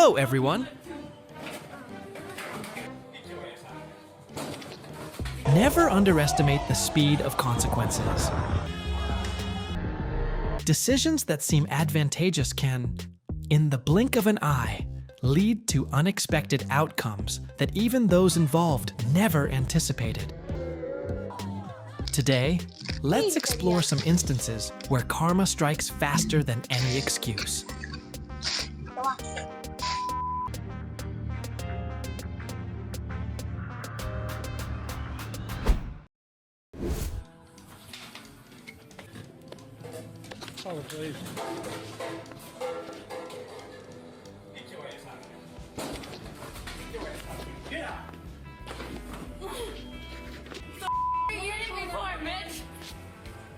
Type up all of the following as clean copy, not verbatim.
Hello, everyone. Never underestimate the speed of consequences. Decisions that seem advantageous can, in the blink of an eye, lead to unexpected outcomes that even those involved never anticipated. Today, let's explore some instances where karma strikes faster than any excuse. Oh, please.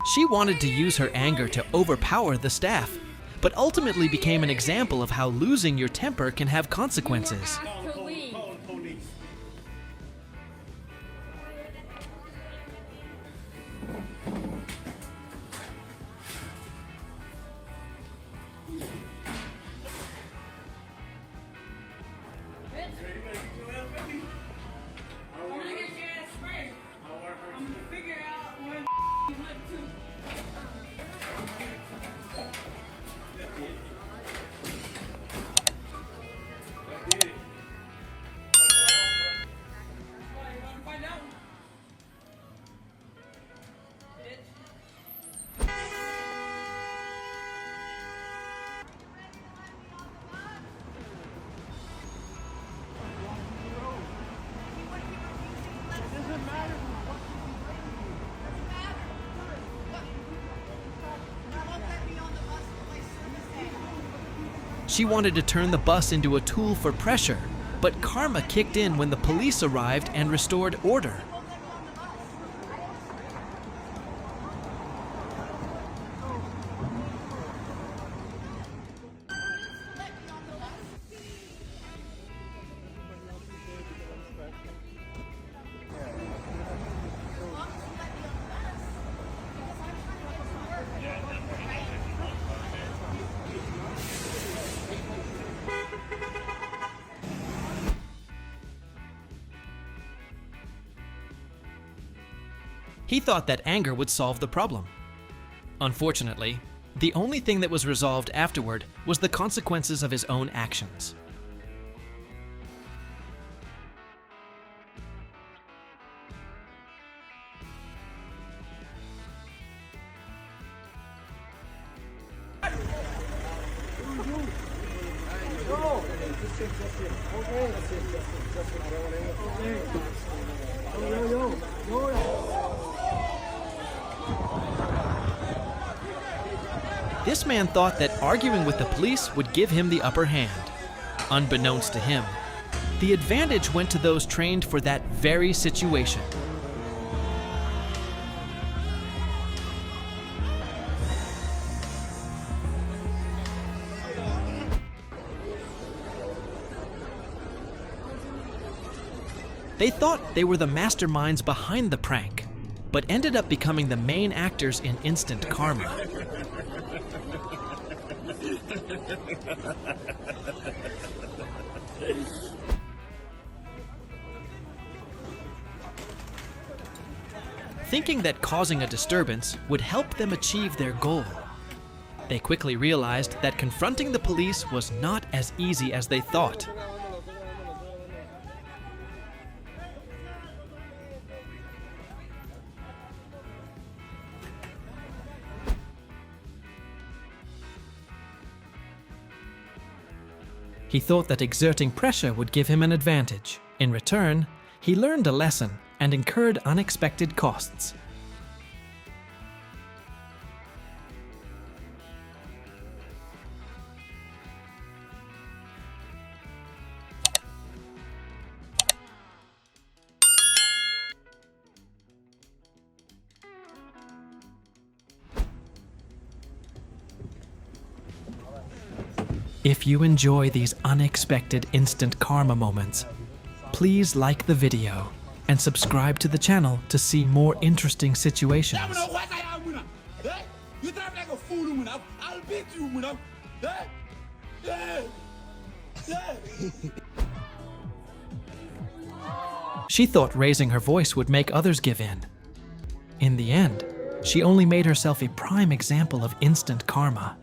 She wanted to use her anger to overpower the staff, but ultimately became an example of how losing your temper can have consequences. She wanted to turn the bus into a tool for pressure, but karma kicked in when the police arrived and restored order. He thought that anger would solve the problem. Unfortunately, the only thing that was resolved afterward was the consequences of his own actions. This man thought that arguing with the police would give him the upper hand. Unbeknownst to him, the advantage went to those trained for that very situation. They thought they were the masterminds behind the prank, but ended up becoming the main actors in instant karma. Thinking that causing a disturbance would help them achieve their goal, they quickly realized that confronting the police was not as easy as they thought. He thought that exerting pressure would give him an advantage. In return, he learned a lesson and incurred unexpected costs. If you enjoy these unexpected instant karma moments, please like the video and subscribe to the channel to see more interesting situations. You drive like a fool, I'll beat you, She thought raising her voice would make others give in. In the end, she only made herself a prime example of instant karma.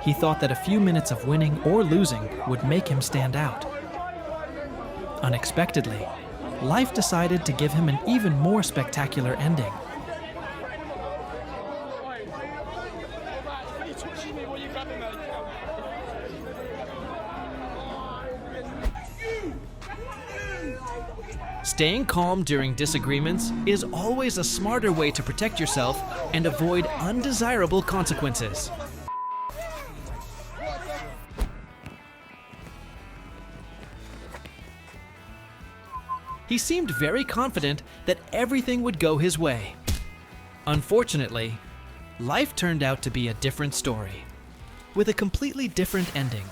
He thought that a few minutes of winning or losing would make him stand out. Unexpectedly, life decided to give him an even more spectacular ending. Staying calm during disagreements is always a smarter way to protect yourself and avoid undesirable consequences. He seemed very confident that everything would go his way. Unfortunately, life turned out to be a different story, with a completely different ending.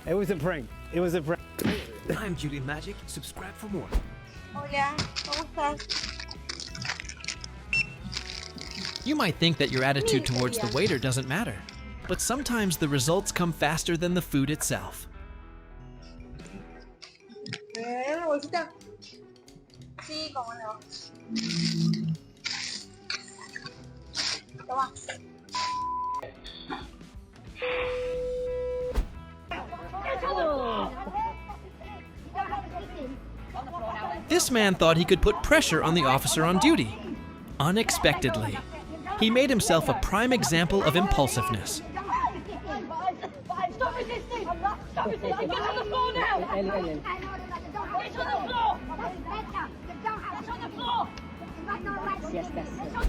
It was a prank. It was a prank. I'm Julie Magic. Subscribe for more. Hola, ¿cómo estás? You might think that your attitude towards the waiter doesn't matter, but sometimes the results come faster than the food itself. ¿Una bolsita? Sí, cómo no. Toma. This man thought he could put pressure on the officer on duty. Unexpectedly, he made himself a prime example of impulsiveness. Stop resisting! Stop resisting! Get on the floor now! It's on the floor! It's on the floor! Yes, that's it.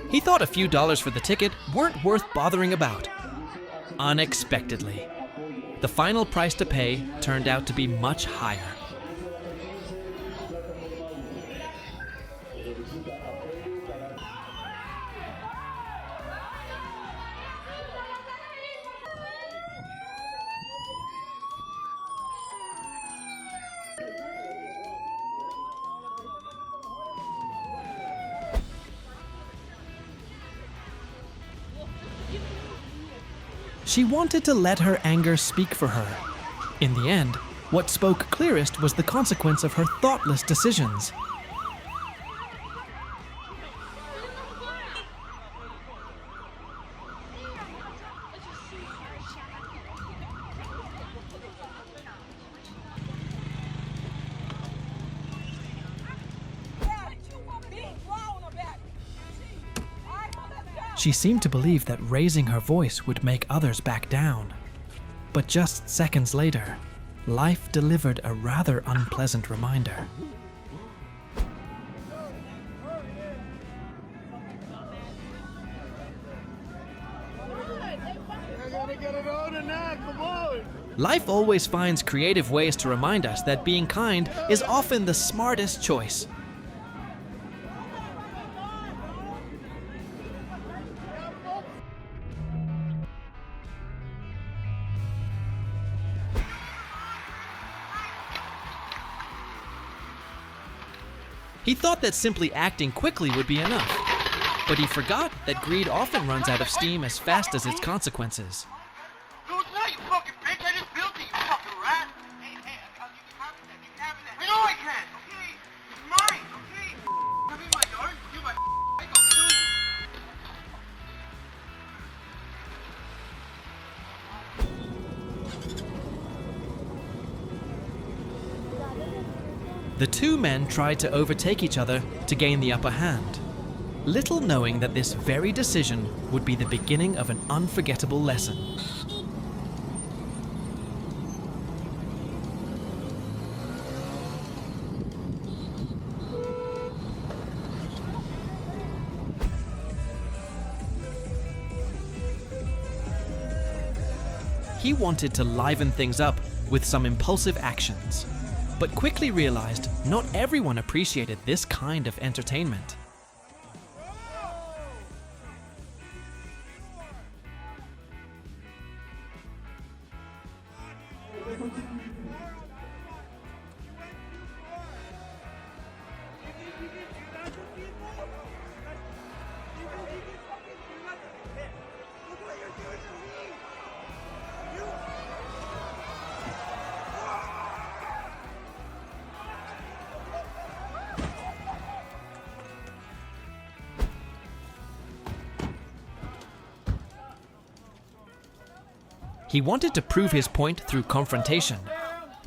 He thought a few dollars for the ticket weren't worth bothering about. Unexpectedly, the final price to pay turned out to be much higher. She wanted to let her anger speak for her. In the end, what spoke clearest was the consequence of her thoughtless decisions. She seemed to believe that raising her voice would make others back down. But just seconds later, life delivered a rather unpleasant reminder. Life always finds creative ways to remind us that being kind is often the smartest choice. He thought that simply acting quickly would be enough, but he forgot that greed often runs out of steam as fast as its consequences. No, it's not, you fucking bitch. I just built it, you fucking rat. Hey, I'll give you half of that. You can have it. I know I can, okay? It's mine, okay? Come in my yard, you my I'll kill you. The two men tried to overtake each other to gain the upper hand, little knowing that this very decision would be the beginning of an unforgettable lesson. He wanted to liven things up with some impulsive actions, but quickly realized not everyone appreciated this kind of entertainment. He wanted to prove his point through confrontation,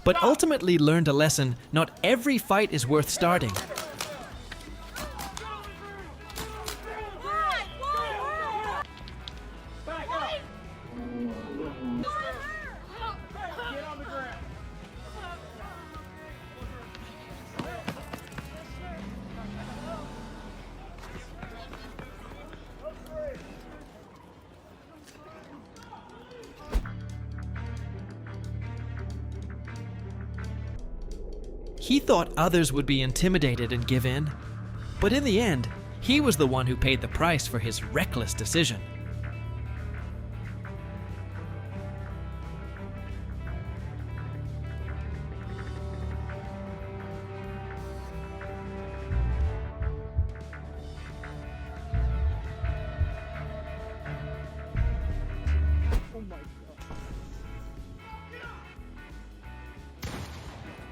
but ultimately learned a lesson not every fight is worth starting. He thought others would be intimidated and give in, but in the end, he was the one who paid the price for his reckless decision.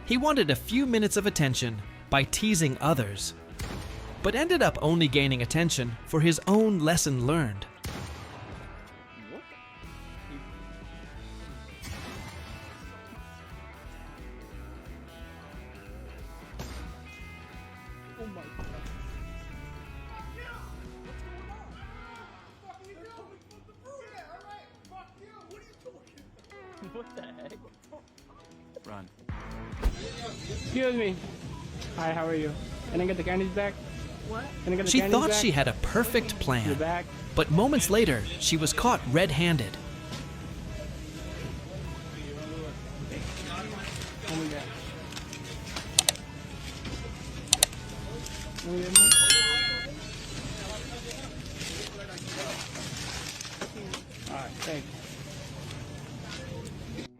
He wanted a few minutes of attention by teasing others, but ended up only gaining attention for his own lesson learned. Run. Excuse me. Hi, how are you? Can I get the candies back? What? Can I get the She candies thought back? she had a perfect You're plan, back. but moments later, she was caught red-handed. Let me get more.